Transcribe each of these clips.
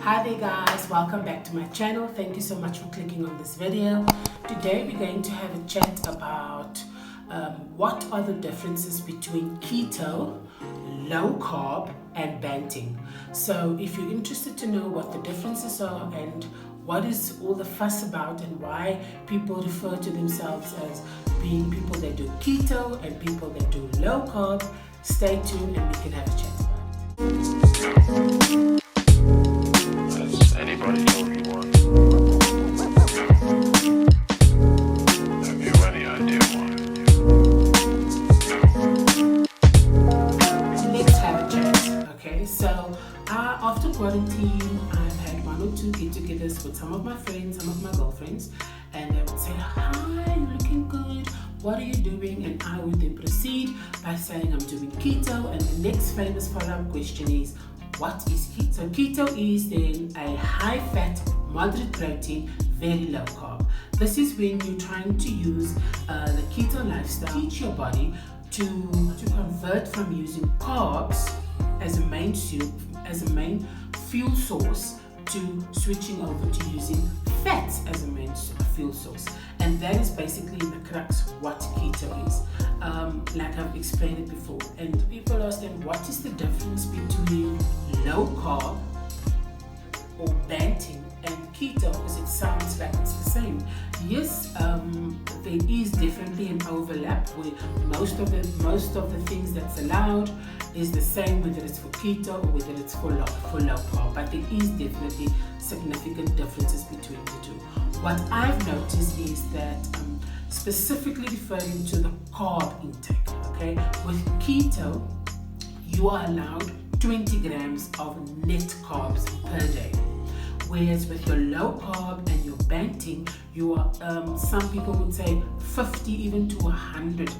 Hi there guys, welcome back to my channel. Thank you so much for clicking on this video. Today we're going to have a chat about what are the differences between keto, low carb and banting. So if you're interested to know what the differences are and what is all the fuss about and why people refer to themselves as being people that do keto and people that do low carb, stay tuned and we can have a chat about it. Has anybody told you once? Have you any idea why? Let's have a chat. Okay, so after quarantine, I've had one or two get-togethers with some of my friends, some of my girlfriends, and they would say, "Hi, you're looking good. What are you doing?" And I would then proceed by saying I'm doing keto, and the next famous follow-up question is, what is keto? Keto is then a high-fat, moderate protein, very low carb. This is when you're trying to use the keto lifestyle, teach your body to convert from using carbs as a main fuel source to switching over to using fats as a main fuel source. And that is basically the crux what keto is. Like I've explained it before. And people ask them, what is the difference between low carb or banting and keto? Because it sounds like it's the same. Yes, there is definitely an overlap where most of the things that's allowed is the same, whether it's for keto or whether it's for low carb, but there is definitely significant differences between the two. What I've noticed is that specifically referring to the carb intake, okay, with keto you are allowed 20 grams of net carbs per day, whereas with your low carb and your banting, you are some people would say 50 even to 100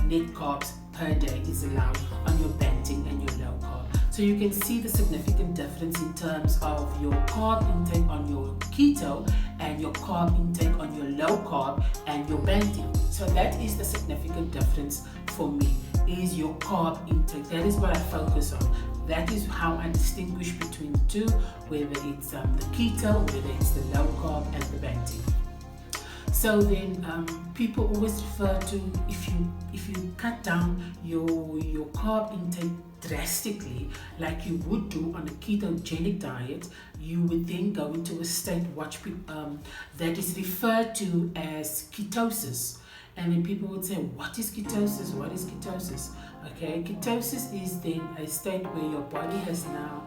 net carbs per day is allowed on your banting and your low carb. So you can see the significant difference in terms of your carb intake on your keto and your carb intake on your low carb and your banting. So that is the significant difference for me, is your carb intake. That is what I focus on. That is how I distinguish between the two, whether it's the keto, whether it's the low carb and the banting. So then people always refer to, if you cut down your carb intake drastically like you would do on a ketogenic diet, you would then go into a state that is referred to as ketosis. And then people would say, what is ketosis? What is ketosis? Okay, ketosis is then a state where your body has now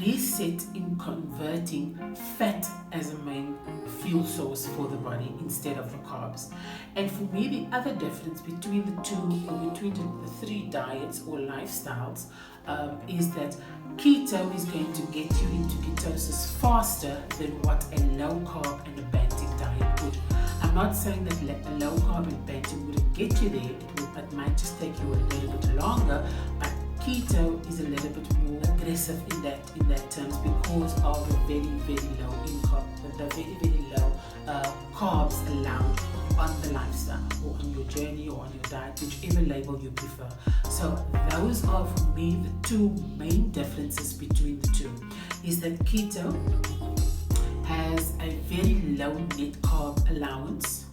reset in converting fat as a main fuel source for the body instead of the carbs. And for me, the other difference between the two, or between the three diets or lifestyles, is that keto is going to get you into ketosis faster than what a low carb and a banting diet would. I'm not saying that a low carb and banting wouldn't get you there. It might just take you a little bit longer, but keto is a little bit more aggressive in that terms because of the very low carbs allowed on the lifestyle or on your journey or on your diet, whichever label you prefer. So those are for me the two main differences between the two, is that keto has a very low net carb allowance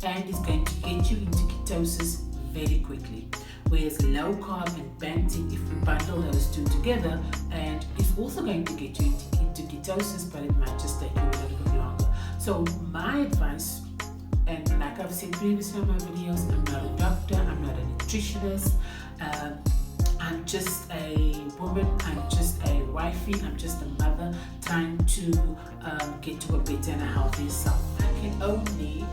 and is going to get you into ketosis very quickly. Whereas low carb and banting, if we bundle those two together, and is also going to get you into ketosis, but it might just take you a little bit longer. So my advice, and like I've said previously in my videos, I'm not a doctor, I'm not a nutritionist, I'm just a woman, I'm just a wifey, I'm just a mother trying to get to a better and a healthier self. I can only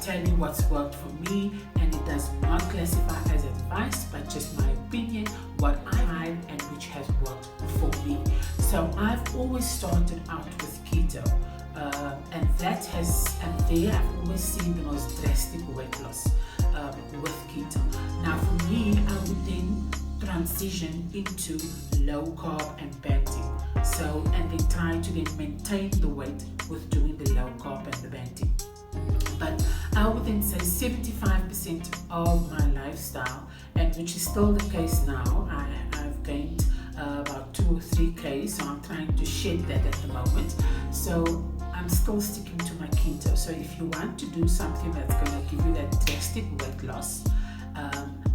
tell you what's worked for me, and it does not classify as advice but just my opinion, what I tried and which has worked for me. So I've always started out with keto, and there I've always seen the most drastic weight loss with keto. Now for me, I would then transition into low carb and banting. So, and then try to then maintain the weight with doing the low carb and the banting. But I would then say 75% of my lifestyle, and which is still the case now, I've gained about 2 or 3 kg, so I'm trying to shed that at the moment. So I'm still sticking to my keto. So if you want to do something that's going to give you that drastic weight loss,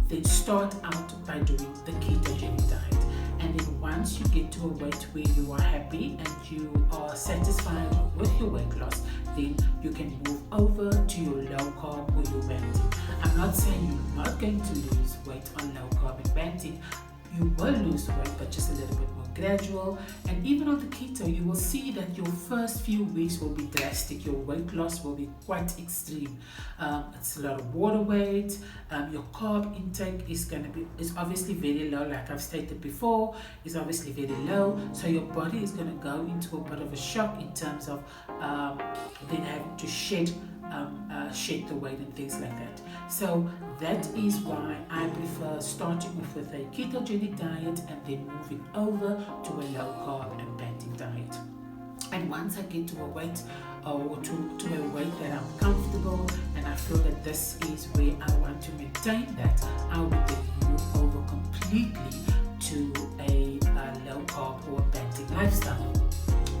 then start out by doing the ketogenic diet. And then once you get to a weight where you are happy and you are satisfied with your weight loss, then you can move over to your low carb or your banting. I'm not saying you're not going to lose weight on low carb and banting. You will lose weight, but just a little bit more gradual. And even on the keto, you will see that your first few weeks will be drastic. Your weight loss will be quite extreme. It's a lot of water weight. Your carb intake is obviously very low, like I've stated before, is obviously very low. So your body is going to go into a bit of a shock in terms of then having to shed the weight and things like that. So that is why I prefer starting off with a ketogenic diet and then moving over to a low carb and banting diet. And once I get to a weight or to a weight that I'm comfortable and I feel that this is where I want to maintain that, I would then move over completely to a low carb or banting lifestyle.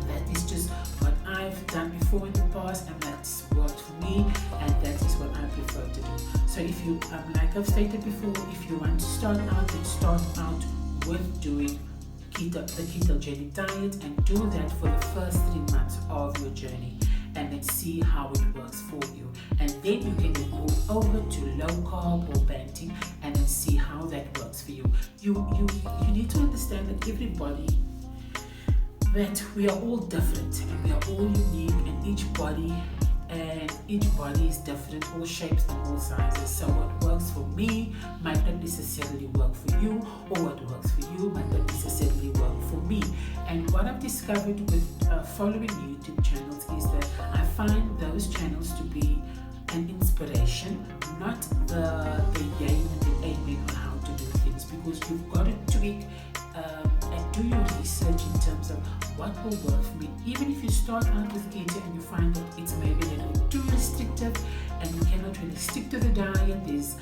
That is just what I've done before in the past, and that's worked for me, and that is what I prefer to do. So if you, like I've stated before, if you want to start out, then start out with doing the ketogenic diet and do that for the first 3 months of your journey, and then see how it works for you. And then you can then move over to low carb or banting and then see how that works for you. You need to understand that that we are all different and we are all unique, and each body is different, all shapes and all sizes. So what works for me might not necessarily work for you, or what works for you might not necessarily work for me. And what I've discovered with following YouTube channels is that I find those channels to be an inspiration, not the yay and the amen on how to do things, because you've got to tweak and do your research in terms of what will work for me. Even if you start out with keto and you find that it's maybe a little bit too restrictive and you cannot really stick to the diet, there's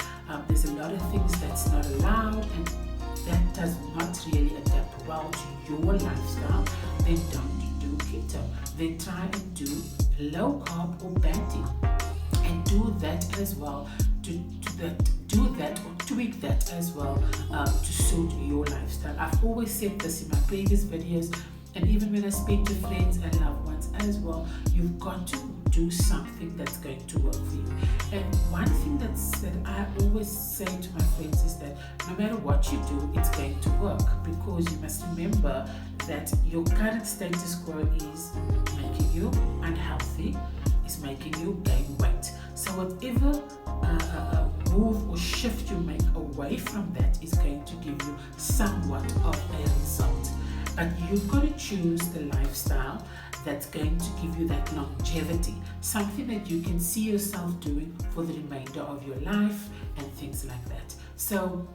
a lot of things that's not allowed and that does not really adapt well to your lifestyle, then don't do keto. Then try and do low carb or banting, and do that as well. Do that or tweak that as well to suit your lifestyle. I've always said this in my previous videos, and even when I speak to friends and loved ones as well, you've got to do something that's going to work for you. And one thing that I always say to my friends is that no matter what you do, it's going to work, because you must remember that your current status quo is making you unhealthy, is making you gain weight. So whatever move or shift you make away from that is going to give you somewhat of a result. But you've got to choose the lifestyle that's going to give you that longevity, something that you can see yourself doing for the remainder of your life and things like that. So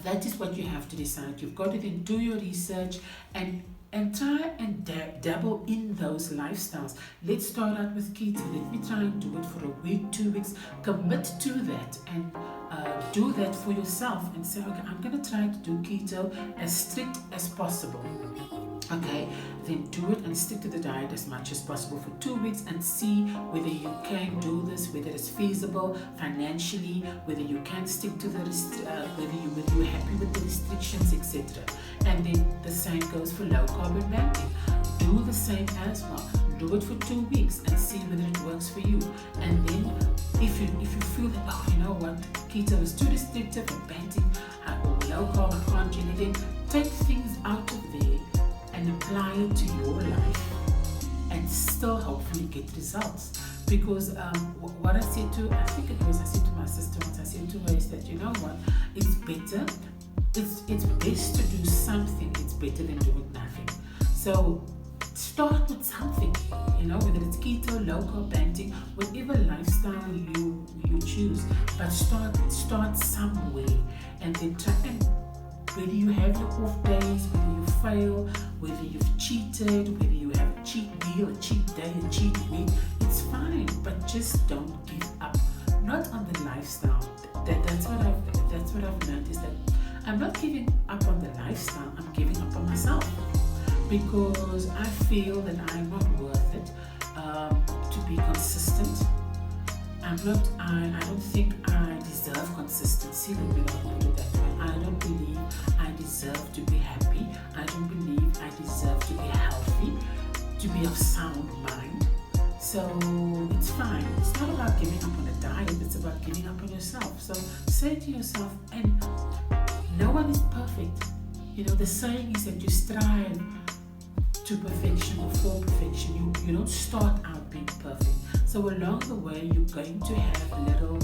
that is what you have to decide. You've got to then do your research and try and dabble in those lifestyles. Let's start out with keto. Let me try and do it for a week, 2 weeks. Commit to that and do that for yourself and say, okay, I'm going to try to do keto as strict as possible. Okay, then do it and stick to the diet as much as possible for 2 weeks and see whether you can do this, whether it's feasible financially, whether you can stick to the whether you're happy with the restrictions, etc. And then the same goes for low carb and banting. Do the same as well. Do it for 2 weeks and see whether it works for you. And then if you feel that, oh, you know what, keto is too restrictive and banting or low carb, I can't do anything, take things out of there and apply it to your life and still hopefully get results. Because what I said to my sister once, I said to her is that, you know what, it's better, it's best to do something, it's better than doing nothing. So start with something, whether it's keto, low carb, banting, whatever lifestyle you choose, but start somewhere and then try. And whether you have your off days, whether you fail, whether you've cheated, whether you have a cheat meal, a cheat day, a cheat week, it's fine, but just don't give up. Not on the lifestyle. That's what I've learned, is that I'm not giving up on the lifestyle, I'm giving up on myself because I feel that I'm not worth it to be consistent. I don't think I deserve consistency, let me not put it that way. I don't believe I deserve to be happy. I don't believe I deserve to be healthy, to be of sound mind. So it's fine. It's not about giving up on a diet, it's about giving up on yourself. So say to yourself, and no one is perfect. You know, the saying is that you strive to perfection or for perfection. You don't start out being perfect. So along the way, you're going to have little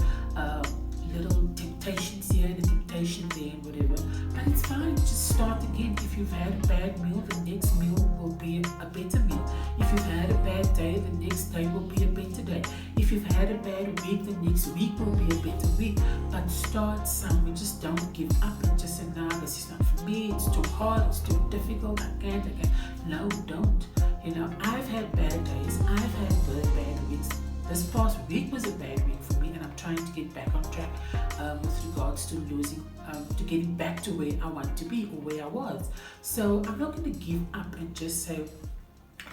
temptations here and a temptation there and whatever. But it's fine. Just start again. If you've had a bad meal, the next meal will be a better meal. If you've had a bad day, the next day will be a better day. If you've had a bad week, the next week will be a better week. But start somewhere. Just don't give up and just say, nah, this is not for me. It's too hard. It's too difficult. I can't. No, don't. You know, I've had bad days. I've had bad weeks. This past week was a bad week for me, and I'm trying to get back on track with regards to to getting back to where I want to be or where I was. So I'm not going to give up and just say,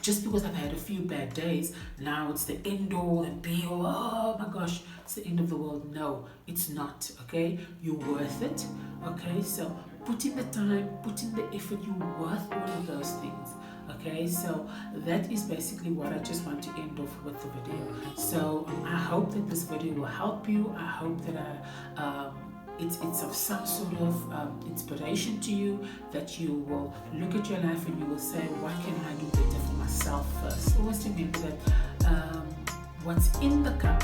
just because I've had a few bad days, now it's the end all and be all, oh my gosh, it's the end of the world. No, it's not, okay? You're worth it, okay? So put in the time, put in the effort, you're worth all of those things. Okay, so that is basically what I just want to end off with the video. So I hope that this video will help you. I hope that it's of some sort of inspiration to you, that you will look at your life and you will say, what can I do better for myself first? Always remember that what's in the cup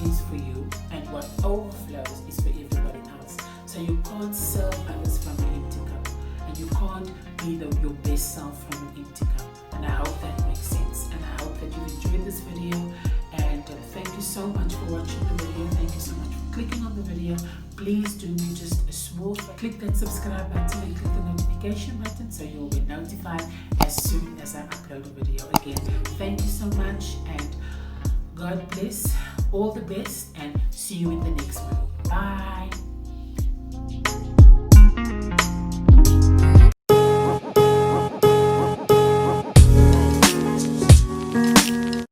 is for you, and what overflows is for everybody else. So you can't serve others from an empty cup, and you can't be your best self from an empty cup. And I hope that makes sense, and I hope that you've enjoyed this video. And thank you so much for watching the video. Thank you so much for clicking on the video. Please do me just a small favor, click that subscribe button and click the notification button so you'll be notified as soon as I upload a video. Again, thank you so much, and God bless, all the best, and see you in the next one. Bye.